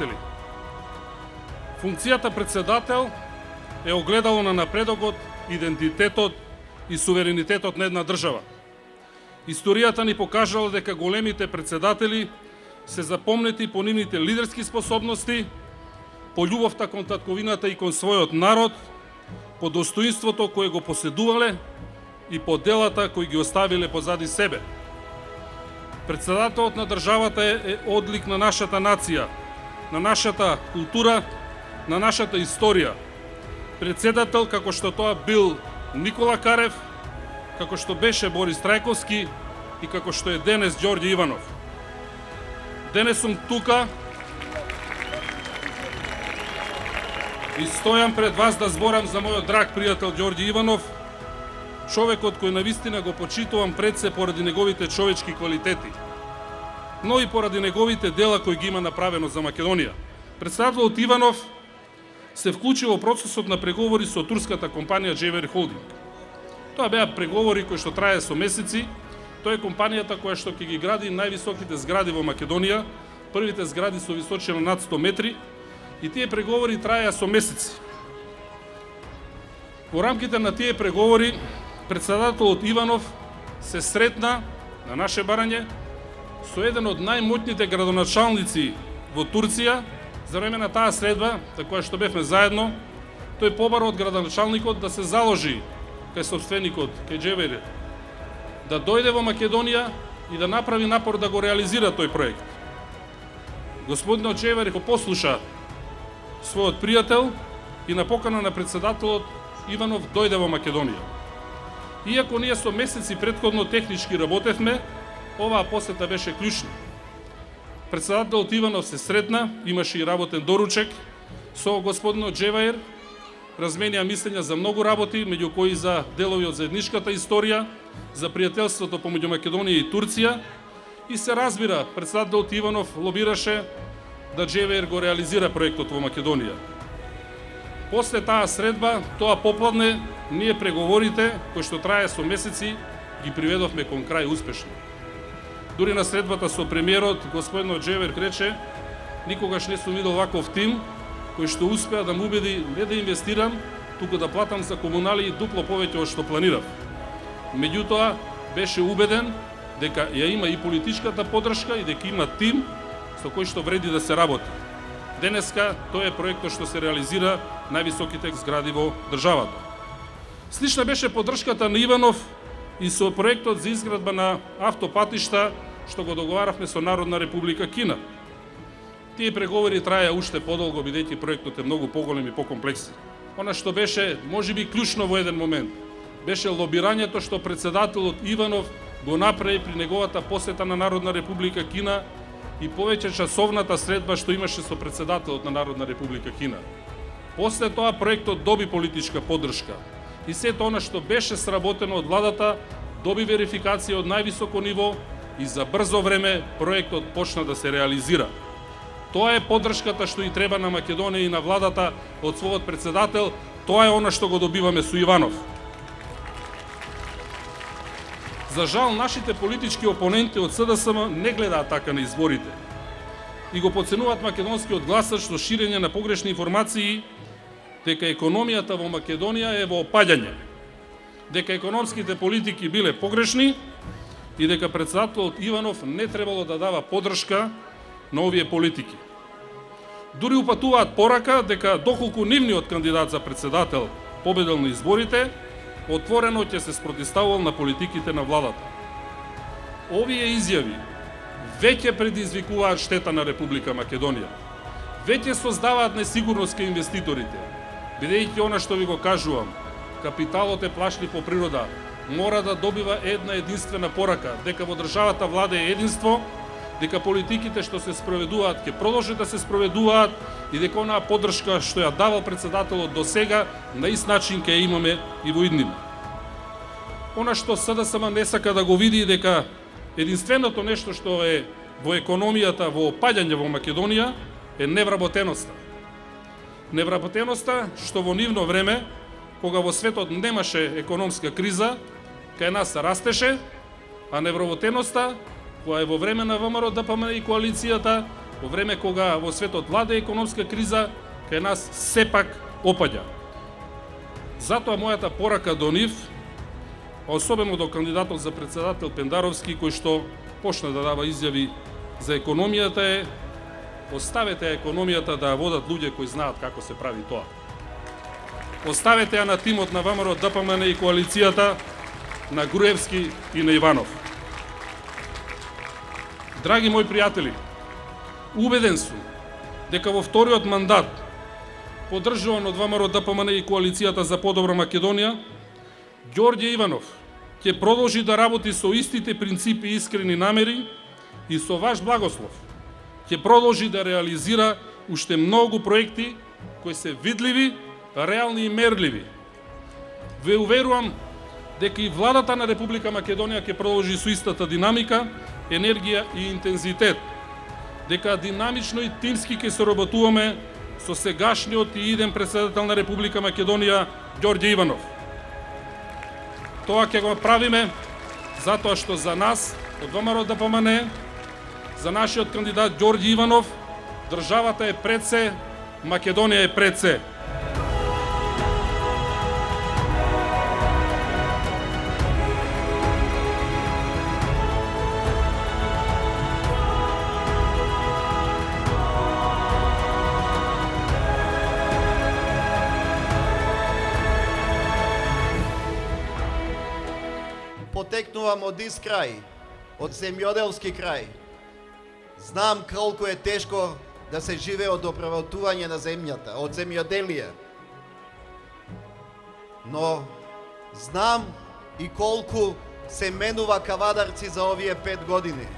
пријатели, функцијата председател е огледало на напредокот, идентитетот и суверенитетот на една држава. Историјата ни покажала дека големите председатели се запомнети по нивните лидерски способности, по љубовта кон татковината и кон својот народ, по достоинството кое го поседувале и по делата кои ги оставиле позади себе. Председателот на државата е одлик на нашата нација, на нашата култура, на нашата историја. Председател како што тоа бил Никола Карев, како што беше Борис Трајковски и како што е денес Ѓорѓе Иванов. Денес сум тука и стојам пред вас да зборам за мојот драг пријател Ѓорѓе Иванов, човекот кој навистина го почитувам пред се поради неговите човечки квалитети, но и поради неговите дела кои ги има направено за Македонија. Председателот Иванов се вклучи во процесот на преговори со турската компанија Джевер Холдинг. Тоа беа преговори кои што трае со месеци. Тоа е компанијата која што ќе ги гради највисоките згради во Македонија, првите згради со височина над 100 метри, и тие преговори траеа со месеци. Во рамките на тие преговори председателот Иванов се сретна на наше барање со еден од најмоćните градоначалници во Турција. За време на таа средба, за која што бевме заедно, тој побара од градоначалникот да се заложи кај собственикот, кај Джевер, да дојде во Македонија и да направи напор да го реализира тој проект. Господинот Джевер го послуша својот пријател и на покана на председателот Иванов дојде во Македонија. Иако ние со месеци претходно технички работевме, оваа посета беше клучна. Председателот Иванов се сретна, имаше и работен доручек со господинот Джеваер, разменија мислења за многу работи, меѓу кои за делови од заедничката историја, за пријателството помеѓу Македонија и Турција, и се разбира, председателот Иванов лобираше да Джеваер го реализира проектот во Македонија. После таа средба, тоа попладне, ние преговорите, кои што трае со месеци, ги приведовме кон крај успешно. Дури на средбата со премиерот, господинот Джевер рече: никогаш не сум видел ваков тим, кој што успеа да му убеди не да инвестирам, туку да платам за комунали дупло повеќе од што планирав. Меѓутоа, беше убеден дека ја има и политичката поддршка и дека има тим со кој што вреди да се работи. Денеска тој е проектот што се реализира највисоките згради во државата. Слична беше поддршката на Иванов и со проектот за изградба на автопатишта што го договаравме со Народна република Кина. Тие преговори траја уште подолго, бидејќи проектот е многу поголем и покомплексен. Она што беше можеби клучно во еден момент беше лобирањето што председателот Иванов го направи при неговата посета на Народна република Кина и повеќе часовната средба што имаше со председателот на Народна република Кина. После тоа проектот доби политичка поддршка и сето она што беше сработено од владата доби верификација од највисоко ниво и за брзо време проектот почна да се реализира. Тоа е поддршката што и треба на Македонија и на владата од својот председател, тоа е она што го добиваме со Иванов. За жал, нашите политички опоненти од СДСМ не гледаат така на изборите и го подценуваат македонскиот гласач со ширење на погрешни информации дека економијата во Македонија е во опаѓање, дека економските политики биле погрешни и дека председателот Иванов не требало да дава поддршка на овие политики. Дури упатуваат порака дека доколку нивниот кандидат за председател победил на изборите, отворено ќе се спротивставувал на политиките на владата. Овие изјави веќе предизвикуваат штета на Република Македонија. Веќе создаваат несигурност кај инвеститорите, бидејќи она што ви го кажувам, капиталот е плашлив по природа, мора да добива една единствена порака, дека во државата владее единство, дека политиките што се спроведуваат ќе продолжат да се спроведуваат и дека онаа поддршка што ја давал председателот до сега на ист начин ќе ја имаме и во иднина. Она што СДСМ не сака да го види дека единственото нешто што е во економијата во опаѓање во Македонија е невработеноста. Невработеноста што во нивно време, кога во светот немаше економска криза, кај нас растеше, а невработеноста која е во време на ВМРО, ДПМН и коалицијата, во време кога во светот владе економска криза, кај нас сепак опаѓа. Затоа мојата порака до нив, особено до кандидатот за председател Пендаровски, кој што почна да дава изјави за економијата е: оставете економијата да ја водат луѓе кои знаат како се прави тоа. Оставете ја на тимот на ВМРО, ДПМН и коалицијата на Груевски и на Иванов. Драги мои пријатели, убеден сум дека во вториот мандат, поддржуван од ВМРО, ДПМН и коалицијата за подобра Македонија, Ѓорѓе Иванов ќе продолжи да работи со истите принципи и искрени намери и со ваш благослов ќе продолжи да реализира уште многу проекти кои се видливи, реални и мерливи. Ве уверувам дека и владата на Република Македонија ќе продолжи со истата динамика, енергија и интензитет, дека динамично и тимски ќе соработуваме со сегашниот и иден председател на Република Македонија Ѓорѓе Иванов. Тоа ќе го правиме затоа што за нас, од ВМРО ДПМН, за нашиот кандидат Ѓорѓе Иванов, државата е пред се, Македонија е пред се. Потекнувам од ист крај, од земјоделски крај. Знам колку е тешко да се живее од обработување на земјата, од земјоделие. Но знам и колку се менува Кавадарци за овие 5 години.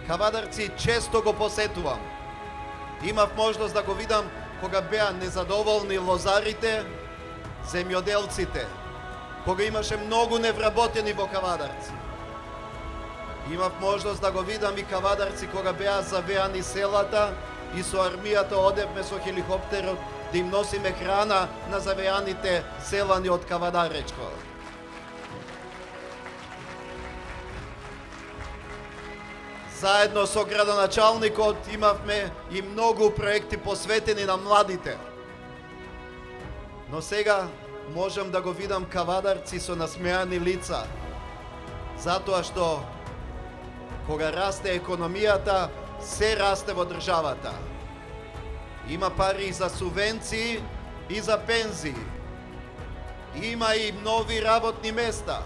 Кавадарци често го посетувам. Имав можност да го видам кога беа незадоволни лозарите, земјоделците, кога имаше многу невработени во Кавадарци. Имав можност да го видам и Кавадарци кога беа завеани селата и со армијата одевме со хеликоптерот да им носиме храна на завеаните селани од Кавадаречко. Заедно со градоначалникот имавме и многу проекти посветени на младите. Но сега можам да го видам Кавадарци со насмеани лица, затоа што кога расте економијата, се расте во државата. Има пари за субвенции и за пензии. Има и нови работни места.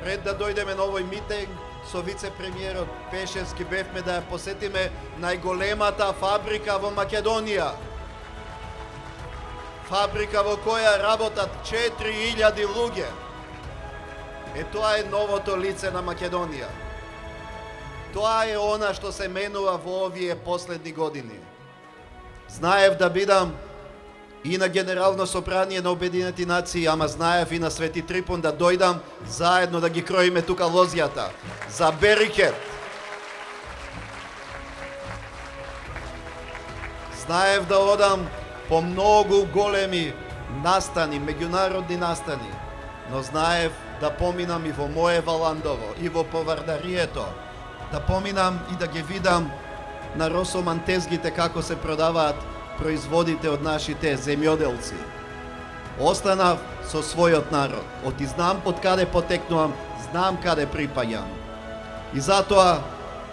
Пред да дојдеме на овој митинг, со вице-премиерот Пешевски бевме да ја посетиме најголемата фабрика во Македонија. Фабрика во која работат 4000 луѓе. Тоа е новото лице на Македонија. Тоа е она што се менува во овие последни години. Знаев да бидам и на Генерално собрание на Обединети нации, ама знаев и на Свети Трипун да дојдам заедно да ги кроиме тука лозјата за берикет. Знаев да одам по многу големи настани, меѓународни настани, но знаев да поминам и во мое Валандово, и во Повардарието, да поминам и да ги видам на Росомантезгите како се продаваат производите од нашите земјоделци. Останав со својот народ. Оти знам од каде потекнувам, знам каде припаѓам. И затоа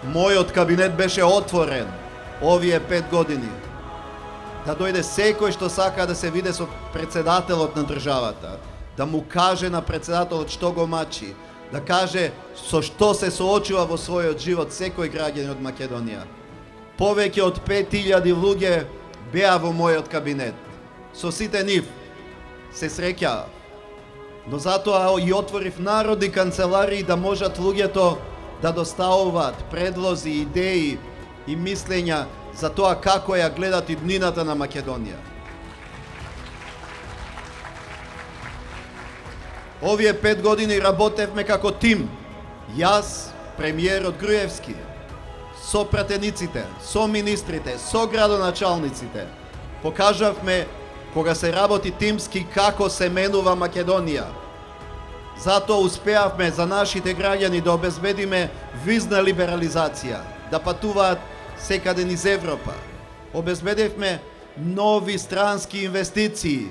мојот кабинет беше отворен овие 5 години. Да дојде секој што сака да се виде со председателот на државата, да му каже на председателот што го мачи, да каже со што се соочува во својот живот секој граѓанин од Македонија. Повеќе од 5000 луѓе беа во мојот кабинет. Со сите нив се среќаа. Но затоа и отворив народни канцеларии да можат луѓето да доставуваат предлози, идеи и мислења за тоа како ја гледат иднината на Македонија. Овие 5 години работевме како тим. Јас, премиерот Груевски, со пратениците, со министрите, со градоначалниците, покажавме кога се работи тимски како се менува Македонија. Затоа успеавме за нашите граѓани да обезбедиме визна либерализација, да патуваат секаде низ Европа. Обезбедивме нови странски инвестиции.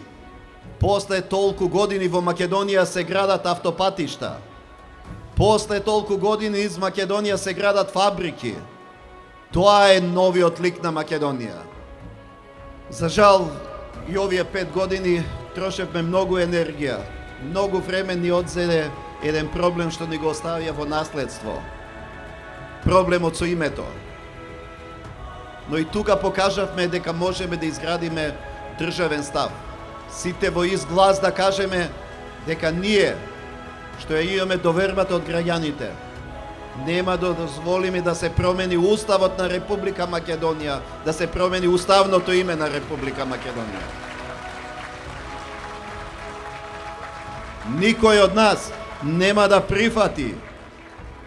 После толку години во Македонија се градат автопатишта. После толку години из Македонија се градат фабрики. Тоа е новиот лик на Македонија. За жал, и овие 5 години трошевме многу енергија. Многу време ни одзеде еден проблем што ни го оставија во наследство. Проблемот со името. Но и тука покажавме дека можеме да изградиме државен став. Сите во ист глас да кажеме дека ние, што ја имаме довербата од граѓаните, нема да дозволиме да се промени уставот на Република Македонија, да се промени уставното име на Република Македонија. Никој од нас нема да прифати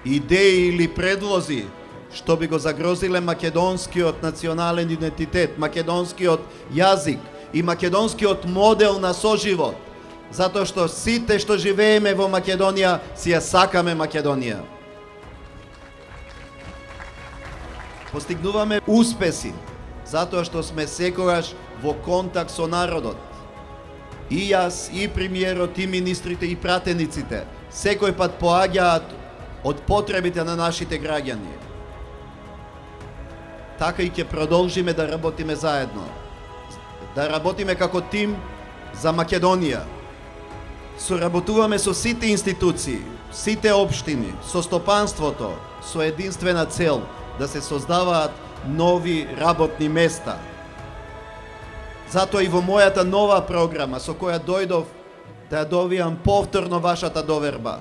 идеи или предлози што би го загрозиле македонскиот национален идентитет, македонскиот јазик и македонскиот модел на соживот, затоа што сите што живееме во Македонија си ја сакаме Македонија. Постигнуваме успеси затоа што сме секогаш во контакт со народот. И јас, и премиерот, и министрите, и пратениците секој пат поаѓаат од потребите на нашите граѓани. Така и ќе продолжиме да работиме заедно. Да работиме како тим за Македонија. Соработуваме со сите институции, сите општини, со стопанството, со единствена цел да се создаваат нови работни места. Затоа и во мојата нова програма со која дојдов да ја довијам повторно вашата доверба,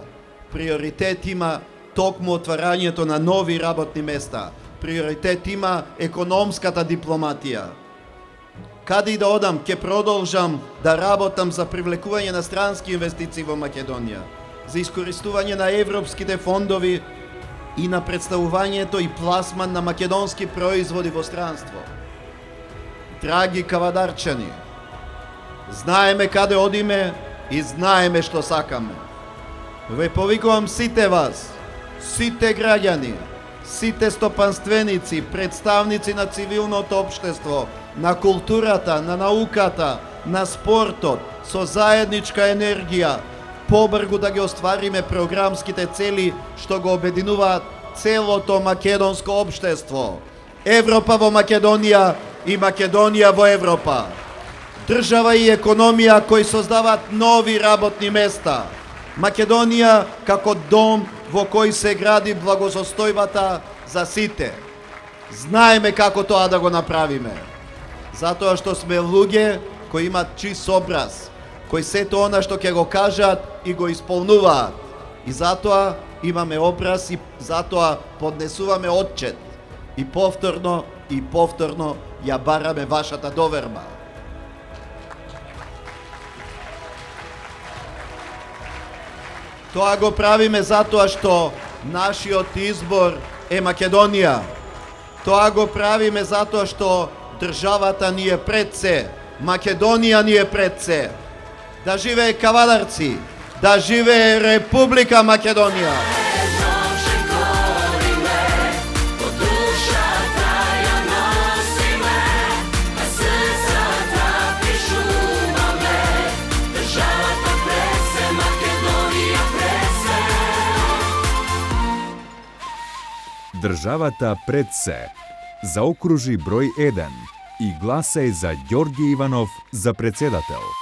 приоритет има токму отварањето на нови работни места. Приоритет има економската дипломатија. Каде и да одам, ќе продолжам да работам за привлекување на странски инвестиции во Македонија, за искористување на европските фондови и на представувањето и пласман на македонски производи во странство. Драги кавадарчани, знаеме каде одиме и знаеме што сакаме. Ве повикувам сите вас, сите граѓани, сите стопанственици, представници на цивилното општество, на културата, на науката, на спортот, со заедничка енергија, побргу да ги оствариме програмските цели што го обединуваат целото македонско општество. Европа во Македонија и Македонија во Европа. Држава и економија кои создаваат нови работни места. Македонија како дом во кој се гради благосостојбата за сите. Знаеме како тоа да го направиме. Затоа што сме луѓе кои имат чист образ, кои сето она што ќе го кажат и го исполнуваат. И затоа имаме образ и затоа поднесуваме отчет. И повторно ја бараме вашата доверба. Тоа го правиме затоа што нашиот избор е Македонија. Тоа го правиме затоа што државата ни е пред се, Македонија ни е пред се. Да живее кавадарци, да живее Република Македонија. Државата пред се. Заокружи број 1 и гласај за Ѓорги Иванов за председател.